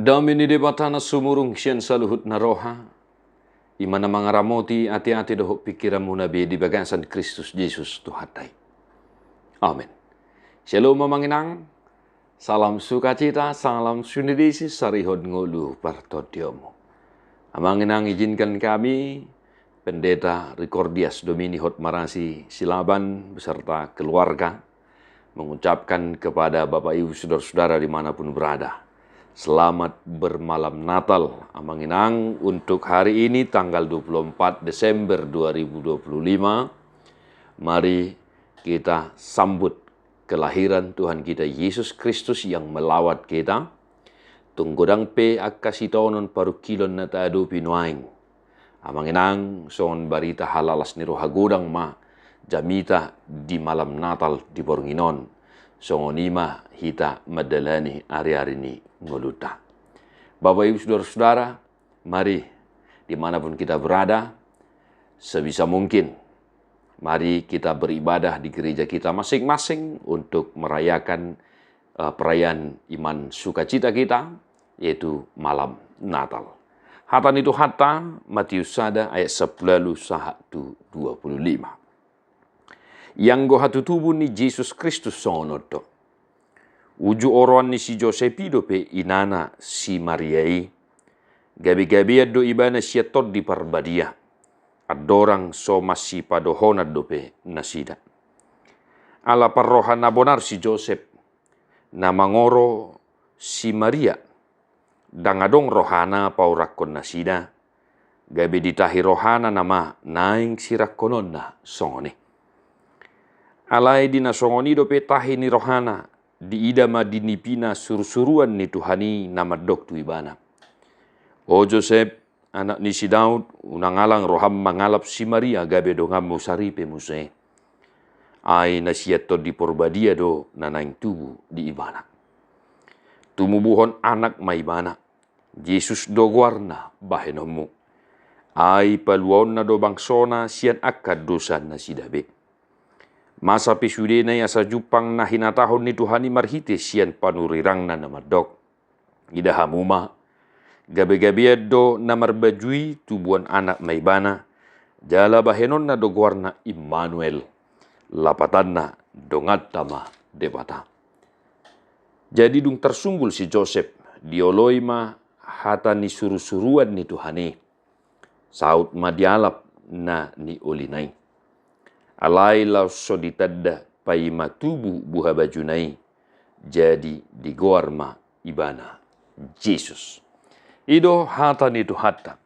Damini debatana sumurung sian saluhut naroha. Imana mangaramoti ati-ati dohok pikiramu nabi di bagasan Kristus Yesus Tuhatai. Amin. Shalom mamanginang. Salam sukacita, salam sunidisi sarihod ngulu partodiomu. Amanginang izinkan kami, Pendeta Ricordias Domini Hot Marasi Silaban beserta keluarga, mengucapkan kepada Bapak Ibu Saudara-saudara dimanapun berada, selamat bermalam Natal Amanginang untuk hari ini tanggal 24 Desember 2025. Mari kita sambut kelahiran Tuhan kita Yesus Kristus yang melawat kita. Tunggodang pe akasitonon paru kilon na taado pinuaing. Amanginang son barita halalas ni rohagodang ma jamita di malam Natal di Boronginon. Songonima hita madalani ari-ari ni ngoluta. Bapak Ibu Saudara-saudara, mari dimanapun kita berada, sebisa mungkin mari kita beribadah di gereja kita masing-masing untuk merayakan perayaan iman sukacita kita, yaitu malam Natal. Hatan itu hata Matius sada ayat 10 sahatu 25. Yang go hatu tubuh ni Yesus Kristus sonoto. Uju oron ni si Josepido pe inana si Mariai. Gabi-gabi ado ibana siatot di parbadia. Adorang so masih padohona dope nasida. Ala parrohana bonar si Joseph. Namangoro si Maria. Dangadong rohana paurakon nasida. Gabi ditahi rohana nama naing sirakononna songone. Alai dina songoni dope tahi ni rohana. Di idama dinipina surusuruan ni Tuhani nama dok tu ibana. O Joseph, anak ni si Daud, unangalang roham mangalap si Maria gabe dongam musaripe muse. Ai nasiato di porbadia do nanaing tubu di ibana. Tumubuhon anak maibana. Yesus do guarna bahenomu. Ai paluon na do bangsona sian akad dosa na sidabe. Masa pisude na asa jupang na hinatahon ni Tuhani marhite sian panurirang na namadok. Idahamuma. Gabi-gabi do namarbajui tubuan anak maibana. Jala bahenon na do guarna Immanuel. Lapatan na dongat tama debata. Jadi dung tersunggul si Joseph. Dioloi ma hata ni surusuruan ni Tuhani. Saut ma dialap na ni olinai. Alai lau so ditadda paima tubuh buha bajunai. Jadi digorma ibana Yesus. Ido hata ni Tuhata.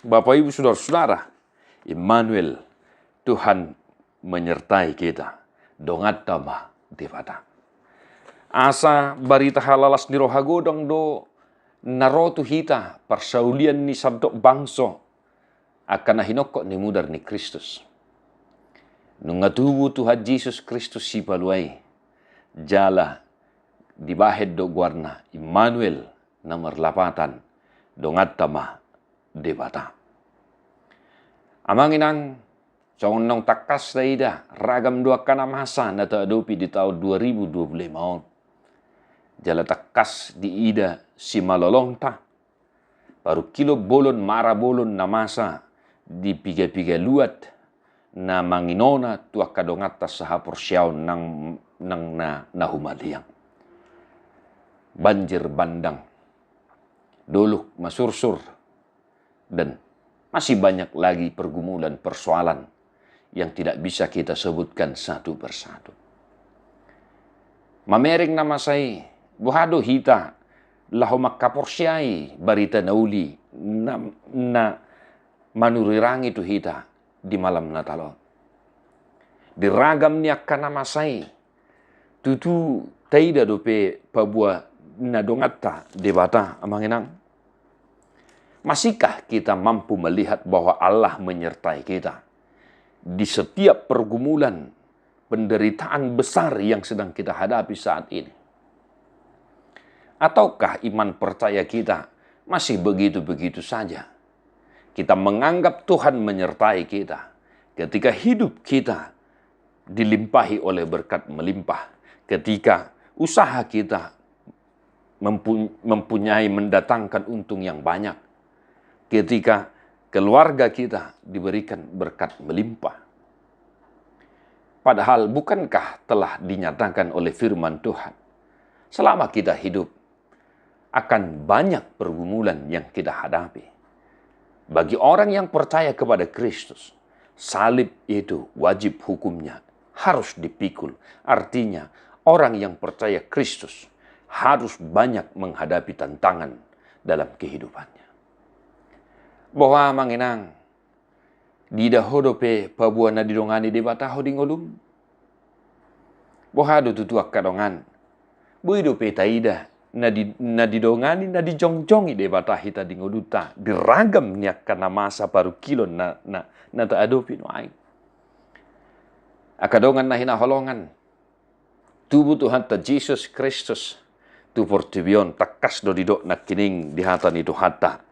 Bapak Ibu Saudara-saudara, Immanuel, Tuhan menyertai kita. Dongat tama dewata. Asa barita halalas ni rohagodong do narotu hita persaulian ni sabdok bangso akan nahinokok ni mudar ni Kristus. Nungatubu Tuhan Yesus Kristus si paluai jala dibahed do guarna Immanuel nomor 8 dongat tama debata. Amanginang nong takas na ida ragam dua kana masa na taadopi di tahun 2025. Jala takas di ida si malolongta. Paru kilo bolon mara bolon na masa di piga-piga luat na manginona tua kadongata saha porsiaw nang na humaliang. Banjir bandang. Doluk masursur. Dan masih banyak lagi pergumulan persoalan yang tidak bisa kita sebutkan satu persatu. Mamering nama saya, buhado hita, laho makaporsyai barita nauli na manurirang itu hita di malam Natal. Diragam niya ka nama saya, tutu taida dope pabua na dongata debata amanginang. Masihkah kita mampu melihat bahwa Allah menyertai kita di setiap pergumulan, penderitaan besar yang sedang kita hadapi saat ini? Ataukah iman percaya kita masih begitu-begitu saja? Kita menganggap Tuhan menyertai kita ketika hidup kita dilimpahi oleh berkat melimpah, ketika usaha kita mempunyai mendatangkan untung yang banyak ketika keluarga kita diberikan berkat melimpah. Padahal bukankah telah dinyatakan oleh firman Tuhan, selama kita hidup akan banyak pergumulan yang kita hadapi. Bagi orang yang percaya kepada Kristus, salib itu wajib hukumnya, harus dipikul. Artinya, orang yang percaya Kristus harus banyak menghadapi tantangan dalam kehidupannya. Bahwa manginang, di dahodope pabuan na didongani di bataho di ngolum. Bohado tutuak kadongan. Buidope taida na didongani na dijongjongi di batahi ta di ngoluta. Diragam niak kana masa paru kilon na ta adopi no aing. Akadongan na hinaholongan. Tubuh Tuhan ta Jesus Kristus. Tu portibion takas do didok na kining dihatan itu hata.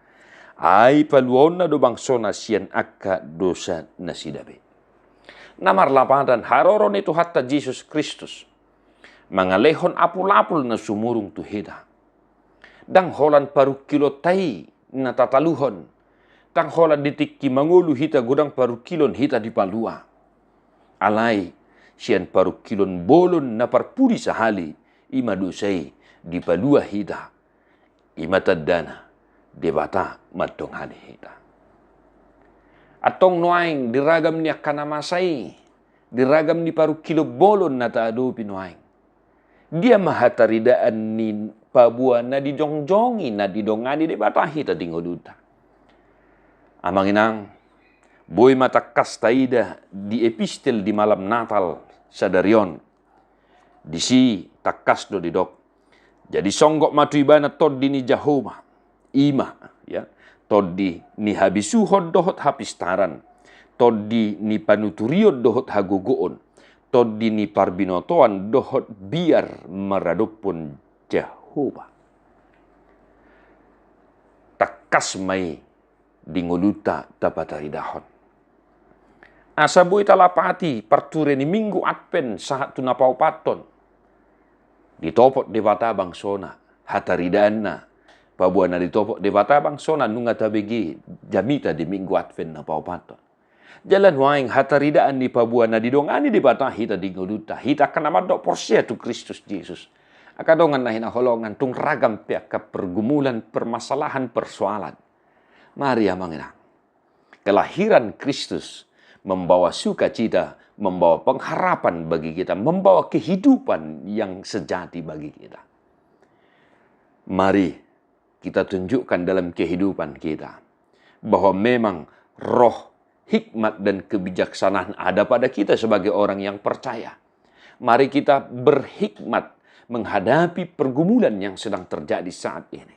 Ay paluon na do bangsona sian akka dosa na sidabe. Namar lapadan haroron itu hatta Jesus Kristus. Mangalehon apul-apul na sumurung tu hida. Dang holan paru kilo tai na tataluhon. Dang holan ditikki mangulu hita gudang paru kilon hita di palua. Alai sian paru kilon bolon na parpuri sahali. Ima dosai di palua hita. Ima tadana. Debata matong hita. Atong nuaing diragam niya kanamasay, diragam ni paru kilo bolon na taado pinuaing. Dia mahataridaan ni pabuan na didongjongi na didongani debata hita dingoduta. Amang inang, boy matakas taida di epistel di malam Natal sa Darion. Disi takas do didok. Jadi songgok matuibana tod di ni Jahoma. Ima, ya, todi ni habisuhod dohot hapistaran, todi ni panuturiod dohot hagogoon, todi ni parbinotoan dohot biar maradopon Jehovah. Takas may dinguluta tapataridahon. Asaboy talapati parture ni minggu adpen saat tunapaw paton. Ditopot di batabang sona, hataridaan na. Pabuan na ditopok di batabang sona nunga tabegi jamita di minggu advent na paupato. Jalan waing hataridaan ni pabuan na didongani di bata hita di ngoluta. Hita kanamadok porsia tu Kristus Yesus. Akadongan na hinaholongan tung ragam pihak pergumulan, permasalahan, persoalan. Mari amangina. Kelahiran Kristus membawa sukacita, membawa pengharapan bagi kita, membawa kehidupan yang sejati bagi kita. Mari kita tunjukkan dalam kehidupan kita bahwa memang roh, hikmat dan kebijaksanaan ada pada kita sebagai orang yang percaya. Mari kita berhikmat menghadapi pergumulan yang sedang terjadi saat ini.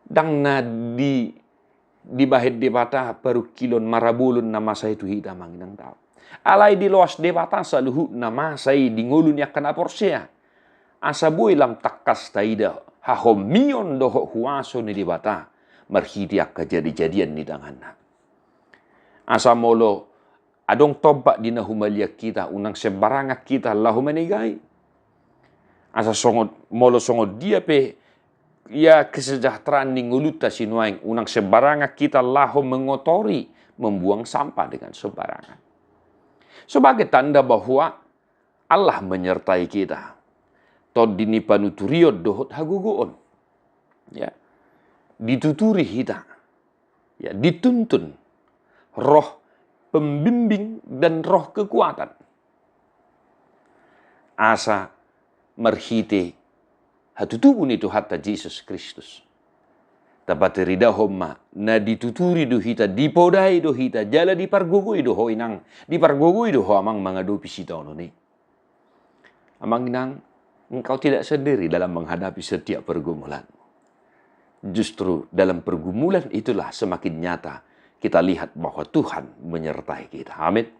Dang na di bahit debata paru kilon marabulun nama saya itu hita manginang tau. Alai di loas debata saluhu nama saya di ngulun yakan aporsia. Asaboy lam takas taida. Hahomion doho huaso ni dibata marhidiak kejadi-jadian ni dangana. Asa molo adong tobak dina humalia kita unang sebarangak kita lahu manigai. Asa molo songod dia pe ya kesejahteraan ni nguluta sinuaing unang sebarangak kita lahu mengotori membuang sampah dengan sembarangan. Sebagai tanda bahwa Allah menyertai kita. Tod dini panuturiod dohot hagugoon. Ya. Dituturi hita. Ya, dituntun roh pembimbing dan roh kekuatan. Asa marhite hatutubun itu hatta Jesus Kristus. Tapat rida homma na dituturi do hita, dipodai do hita, jala dipargugui do ho inang, dipargugui do ho amang mga do pisita ono ni. Amang inang, engkau tidak sendiri dalam menghadapi setiap pergumulan. Justru dalam pergumulan itulah semakin nyata kita lihat bahwa Tuhan menyertai kita. Amin.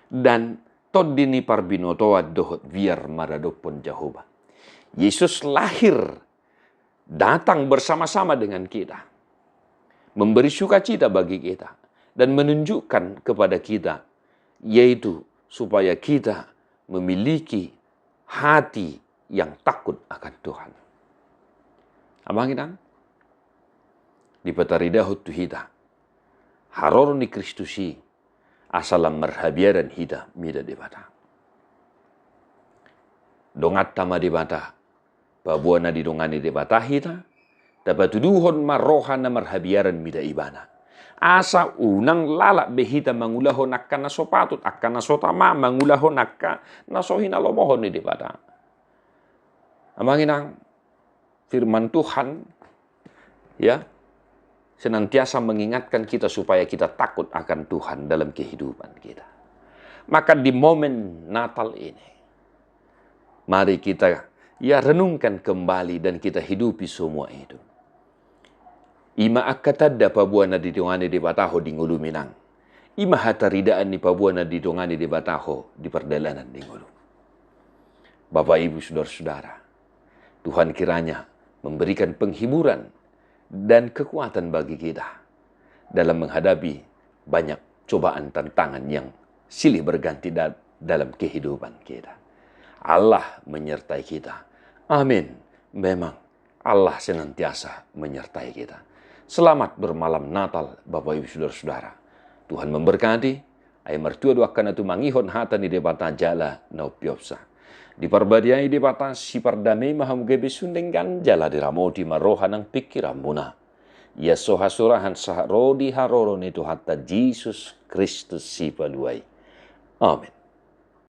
Dan todini parbinotoa dohot biar maradopon Jehovah. Yesus lahir, datang bersama-sama dengan kita. Memberi sukacita bagi kita. Dan menunjukkan kepada kita, yaitu supaya kita memiliki hati yang takut akan Tuhan. Amangin di patarida hutu hita. Haror ni Kristusi asalam marhabiaran hita mida di bata. Dongat tama di bata. Pabuana di dongani di bata hita. Dapat tuduhon marohan na marhabiaran mida ibana. Asa unang lalak behita mangulahon akan naso patut akan naso tama mangulahon akan naso hinalomohon ni di bata. Amangin firman Tuhan ya senantiasa mengingatkan kita supaya kita takut akan Tuhan dalam kehidupan kita. Maka di momen Natal ini, mari kita renungkan kembali dan kita hidupi semua itu. Ima akatadda pabuana di dongani di bataho di ngulu Minang. Ima hataridaan ni pabuana di dongani di bataho di perdalanan di ngulu. Bapak Ibu Saudara-saudara, Tuhan kiranya memberikan penghiburan dan kekuatan bagi kita dalam menghadapi banyak cobaan tantangan yang silih berganti dalam kehidupan kita. Allah menyertai kita. Amin. Memang Allah senantiasa menyertai kita. Selamat bermalam Natal, Bapak Ibu Saudara-saudara. Tuhan memberkati. Ay mertua doakan itu mangihon hata ni debata jala na upiopsa. Di parbadiai di bata si pardamai maham gebe sundenggan jala di ramoti marohan ang pikiran muna. Ya sohasurahan sah rodi haroron itu hatta Jesus Kristus si paluai. Amin.